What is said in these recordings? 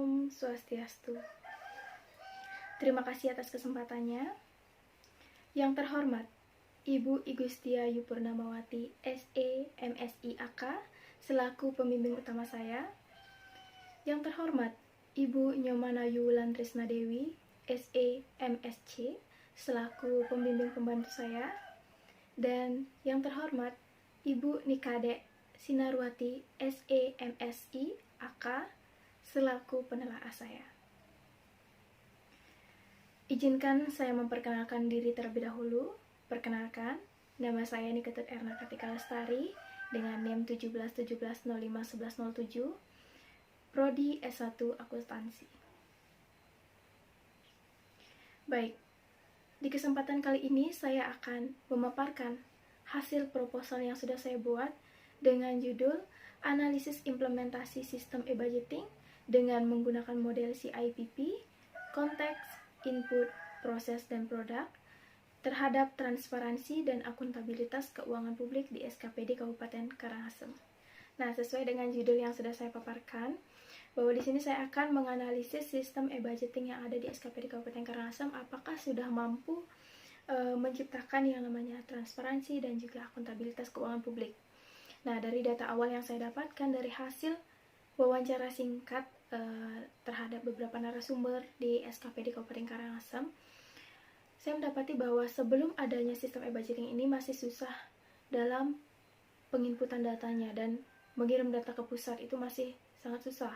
Om Swastiastu. Terima kasih atas kesempatannya. Yang terhormat, Ibu Igustia Yupurnamawati, SE, MSI AK, selaku pembimbing utama saya. Yang terhormat, Ibu Nyomanayu Wulandresna Dewi, SE, MSC, selaku pembimbing pembantu saya. Dan yang terhormat, Ibu Nikade Sinarwati, SE, MSI, AK, selaku penelaah saya. Izinkan saya memperkenalkan diri terlebih dahulu. Perkenalkan, nama saya Niketut Erna Kartika Lestari dengan NIM 1717051107, Prodi S1 Akuntansi. Baik, di kesempatan kali ini saya akan memaparkan hasil proposal yang sudah saya buat dengan judul Analisis Implementasi Sistem E-Budgeting dengan menggunakan model CIPP, konteks, input, proses, dan produk terhadap transparansi dan akuntabilitas keuangan publik di SKPD Kabupaten Karangasem. Nah, sesuai dengan judul yang sudah saya paparkan, bahwa di sini saya akan menganalisis sistem e-budgeting yang ada di SKPD Kabupaten Karangasem, apakah sudah mampu menciptakan yang namanya transparansi dan juga akuntabilitas keuangan publik. Nah, dari data awal yang saya dapatkan dari hasil wawancara singkat terhadap beberapa narasumber di SKPD Kabupaten Karangasem, saya mendapati bahwa sebelum adanya sistem e-budgeting ini masih susah dalam penginputan datanya, dan mengirim data ke pusat itu masih sangat susah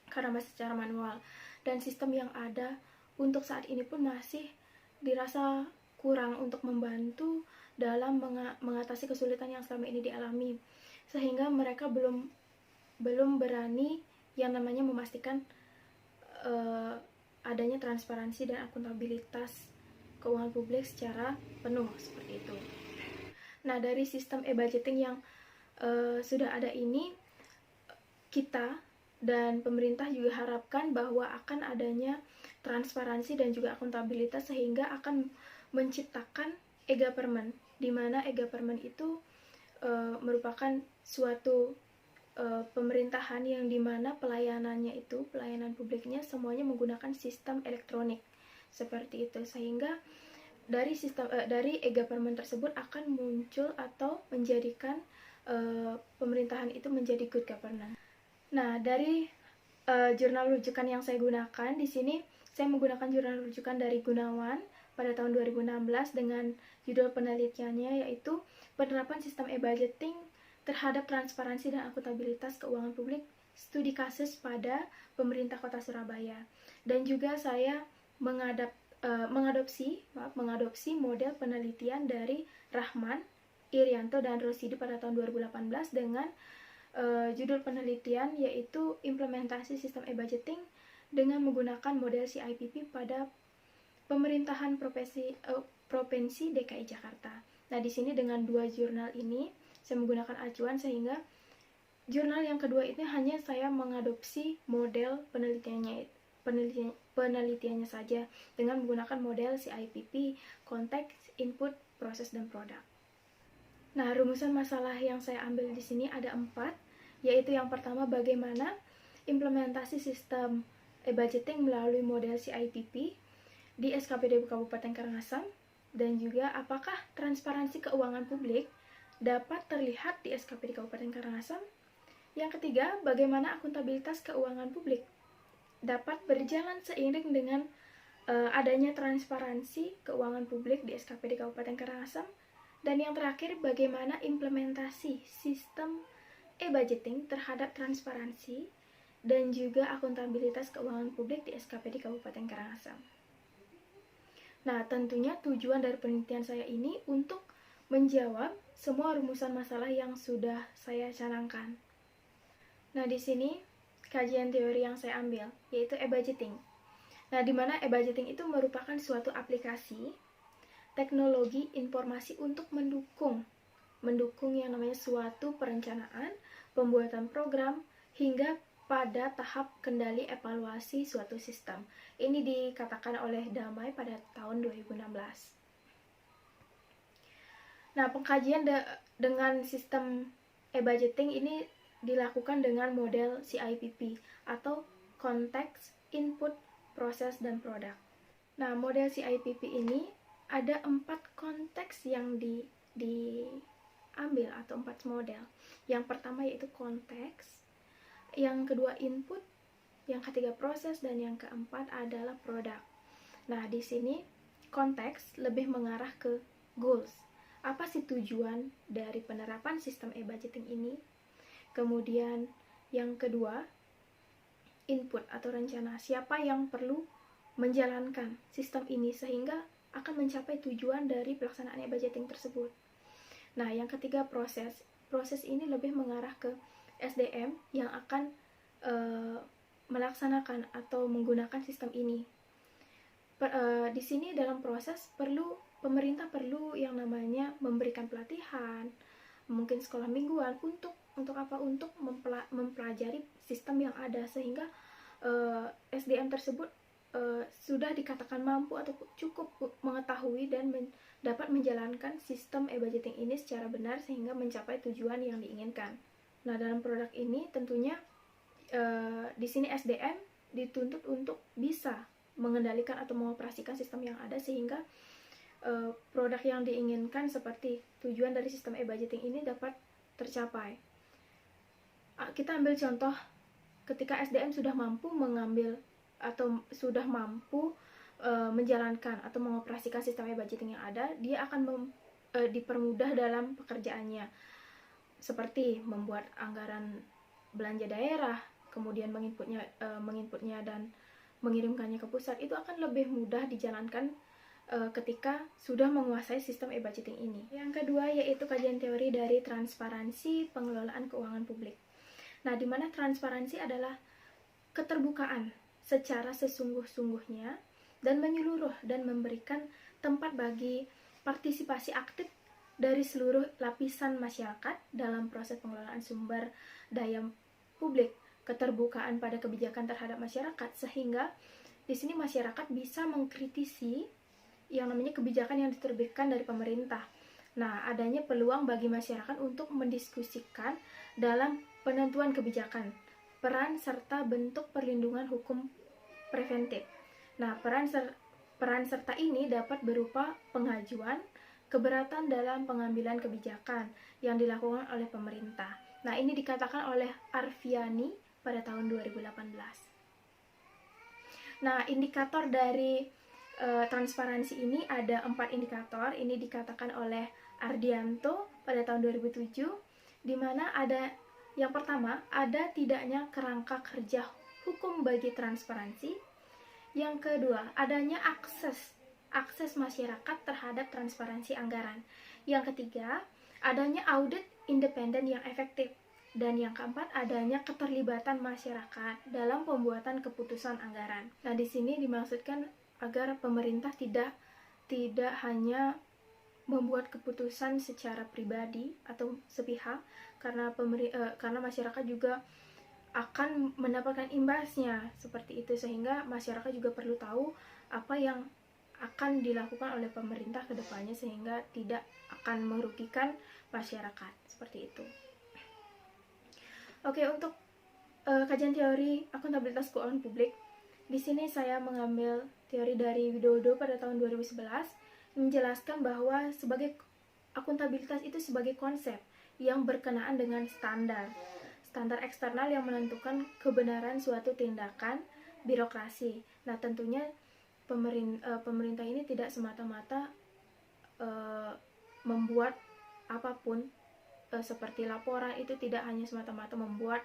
karena masih secara manual, dan sistem yang ada untuk saat ini pun masih dirasa kurang untuk membantu dalam mengatasi kesulitan yang selama ini dialami, sehingga mereka belum berani yang namanya memastikan adanya transparansi dan akuntabilitas keuangan publik secara penuh seperti itu. Nah, dari sistem e-budgeting yang sudah ada ini, kita dan pemerintah juga harapkan bahwa akan adanya transparansi dan juga akuntabilitas, sehingga akan menciptakan e-government, di mana e-government itu merupakan suatu pemerintahan yang dimana pelayanan publiknya semuanya menggunakan sistem elektronik seperti itu, sehingga dari e-government tersebut akan muncul atau menjadikan pemerintahan itu menjadi good governance. Nah, dari jurnal rujukan yang saya gunakan di sini, saya menggunakan jurnal rujukan dari Gunawan pada tahun 2016 dengan judul penelitiannya yaitu penerapan sistem e-budgeting terhadap transparansi dan akuntabilitas keuangan publik, studi kasus pada pemerintah Kota Surabaya. Dan juga saya mengadopsi model penelitian dari Rahman, Irianto, dan Rosidi pada tahun 2018 dengan judul penelitian yaitu implementasi sistem e-budgeting dengan menggunakan model CIPP pada pemerintahan provinsi DKI Jakarta. Nah, di sini dengan dua jurnal ini saya menggunakan acuan, sehingga jurnal yang kedua ini hanya saya mengadopsi model penelitiannya saja dengan menggunakan model CIPP, konteks, input, proses, dan produk. Nah, rumusan masalah yang saya ambil di sini ada 4, yaitu yang pertama bagaimana implementasi sistem e-budgeting melalui model CIPP di SKPD Kabupaten Karangasem, dan juga apakah transparansi keuangan publik dapat terlihat di SKPD Kabupaten Karangasem. Yang ketiga, bagaimana akuntabilitas keuangan publik dapat berjalan seiring dengan adanya transparansi keuangan publik di SKPD Kabupaten Karangasem. Dan yang terakhir, bagaimana implementasi sistem e-budgeting terhadap transparansi dan juga akuntabilitas keuangan publik di SKPD Kabupaten Karangasem. Nah, tentunya tujuan dari penelitian saya ini untuk menjawab semua rumusan masalah yang sudah saya canangkan. Nah, di sini kajian teori yang saya ambil yaitu e-budgeting. Nah, di mana e-budgeting itu merupakan suatu aplikasi teknologi informasi untuk mendukung yang namanya suatu perencanaan, pembuatan program, hingga pada tahap kendali evaluasi suatu sistem. Ini dikatakan oleh Damai pada tahun 2016. Nah, pengkajian dengan sistem e-budgeting ini dilakukan dengan model CIPP atau konteks, input, proses, dan produk. Nah, model CIPP ini ada 4 konteks yang diambil atau 4 model. Yang pertama yaitu konteks, yang kedua input, yang ketiga proses, dan yang keempat adalah produk. Nah, di sini konteks lebih mengarah ke goals. Apa sih tujuan dari penerapan sistem e-budgeting ini? Kemudian yang kedua, input atau rencana. Siapa yang perlu menjalankan sistem ini sehingga akan mencapai tujuan dari pelaksanaan e-budgeting tersebut. Nah, yang ketiga proses. Proses ini lebih mengarah ke SDM yang akan melaksanakan atau menggunakan sistem ini. Di sini dalam proses pemerintah perlu yang namanya memberikan pelatihan, mungkin sekolah mingguan untuk apa? Untuk mempelajari sistem yang ada sehingga SDM tersebut sudah dikatakan mampu atau cukup mengetahui dan dapat menjalankan sistem e-budgeting ini secara benar sehingga mencapai tujuan yang diinginkan. Nah, dalam produk ini tentunya di sini SDM dituntut untuk bisa mengendalikan atau mengoperasikan sistem yang ada sehingga produk yang diinginkan seperti tujuan dari sistem e-budgeting ini dapat tercapai. Kita ambil contoh ketika SDM sudah mampu mengambil atau sudah mampu menjalankan atau mengoperasikan sistem e-budgeting yang ada, dia akan dipermudah dalam pekerjaannya, seperti membuat anggaran belanja daerah, kemudian menginputnya dan mengirimkannya ke pusat. Itu akan lebih mudah dijalankan ketika sudah menguasai sistem e-budgeting ini. Yang kedua yaitu kajian teori dari transparansi pengelolaan keuangan publik. Nah, di mana transparansi adalah keterbukaan secara sesungguh-sungguhnya dan menyeluruh dan memberikan tempat bagi partisipasi aktif dari seluruh lapisan masyarakat dalam proses pengelolaan sumber daya publik, keterbukaan pada kebijakan terhadap masyarakat, sehingga di sini masyarakat bisa mengkritisi yang namanya kebijakan yang diterbitkan dari pemerintah. Nah, adanya peluang bagi masyarakat untuk mendiskusikan dalam penentuan kebijakan, peran serta bentuk perlindungan hukum preventif. Nah, peran serta ini dapat berupa pengajuan, keberatan dalam pengambilan kebijakan yang dilakukan oleh pemerintah. Nah, ini dikatakan oleh Arfiani pada tahun 2018. Nah, indikator dari transparansi ini ada 4 indikator. Ini dikatakan oleh Ardianto pada tahun 2007, di mana ada yang pertama, ada tidaknya kerangka kerja hukum bagi transparansi. Yang kedua, adanya akses masyarakat terhadap transparansi anggaran. Yang ketiga, adanya audit independen yang efektif. Dan yang keempat, adanya keterlibatan masyarakat dalam pembuatan keputusan anggaran. Nah, di sini dimaksudkan agar pemerintah tidak hanya membuat keputusan secara pribadi atau sepihak, karena masyarakat juga akan mendapatkan imbasnya seperti itu, sehingga masyarakat juga perlu tahu apa yang akan dilakukan oleh pemerintah ke depannya sehingga tidak akan merugikan masyarakat seperti itu. Oke, untuk kajian teori akuntabilitas keuangan publik, di sini saya mengambil teori dari Widodo pada tahun 2011 menjelaskan bahwa sebagai akuntabilitas itu sebagai konsep yang berkenaan dengan standar eksternal yang menentukan kebenaran suatu tindakan birokrasi. Nah, tentunya pemerintah ini tidak semata-mata membuat apapun seperti laporan itu tidak hanya semata-mata membuat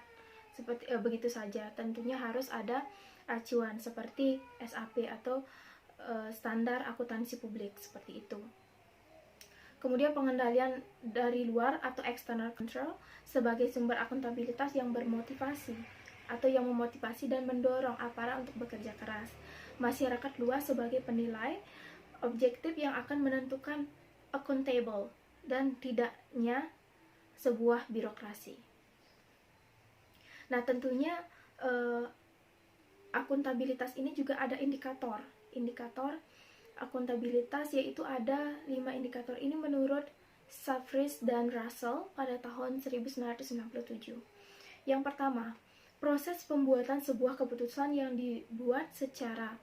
seperti begitu saja. Tentunya harus ada acuan seperti SAP atau standar akuntansi publik seperti itu. Kemudian pengendalian dari luar atau external control sebagai sumber akuntabilitas yang bermotivasi atau yang memotivasi dan mendorong aparat untuk bekerja keras. Masyarakat luas sebagai penilai objektif yang akan menentukan accountable dan tidaknya sebuah birokrasi. Nah, tentunya akuntabilitas ini juga ada indikator akuntabilitas, yaitu ada 5 indikator ini menurut Savris dan Russell pada tahun 1997. Yang pertama, proses pembuatan sebuah keputusan yang dibuat secara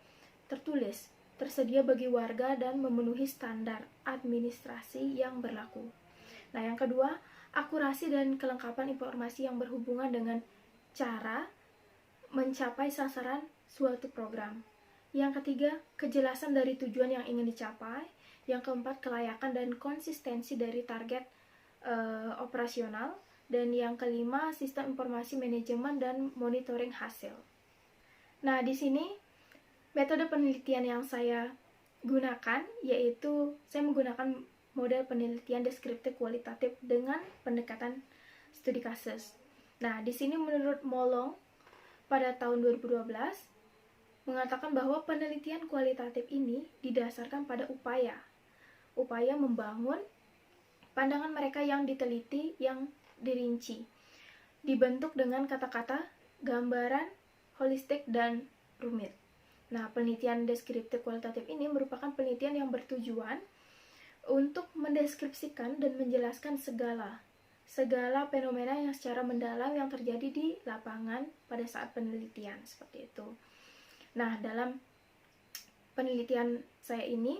tertulis, tersedia bagi warga dan memenuhi standar administrasi yang berlaku. Nah, yang kedua, akurasi dan kelengkapan informasi yang berhubungan dengan cara mencapai sasaran suatu program. Yang ketiga, kejelasan dari tujuan yang ingin dicapai. Yang keempat, kelayakan dan konsistensi dari target operasional. Dan yang kelima, sistem informasi manajemen dan monitoring hasil. Nah, di sini metode penelitian yang saya gunakan yaitu saya menggunakan model penelitian deskriptif kualitatif dengan pendekatan studi kasus. Nah, di sini menurut Molong pada tahun 2012 mengatakan bahwa penelitian kualitatif ini didasarkan pada upaya membangun pandangan mereka yang diteliti, yang dirinci, dibentuk dengan kata-kata, gambaran, holistik, dan rumit. Nah, penelitian deskriptif kualitatif ini merupakan penelitian yang bertujuan untuk mendeskripsikan dan menjelaskan segala fenomena yang secara mendalam yang terjadi di lapangan pada saat penelitian, seperti itu. Nah, dalam penelitian saya ini,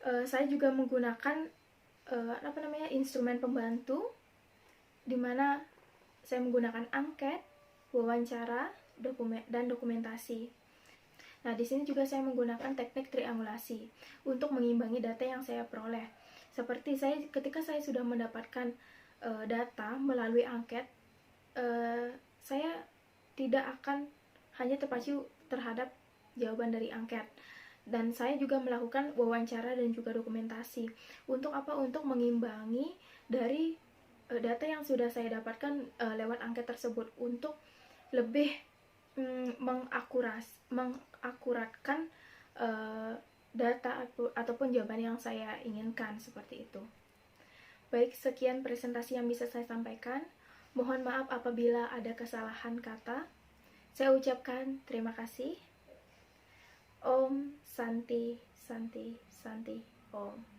saya juga menggunakan instrumen pembantu, di mana saya menggunakan angket, wawancara, dan dokumentasi. Nah, di sini juga saya menggunakan teknik triangulasi untuk mengimbangi data yang saya peroleh. Seperti ketika saya sudah mendapatkan data melalui angket, saya tidak akan hanya terpacu terhadap jawaban dari angket. Dan saya juga melakukan wawancara dan juga dokumentasi. Untuk apa? Untuk mengimbangi dari data yang sudah saya dapatkan lewat angket tersebut, untuk lebih mengakuratkan data ataupun jawaban yang saya inginkan, seperti itu. Baik, sekian presentasi yang bisa saya sampaikan. Mohon maaf apabila ada kesalahan kata. Saya ucapkan terima kasih. Om Santi Santi Santi Om.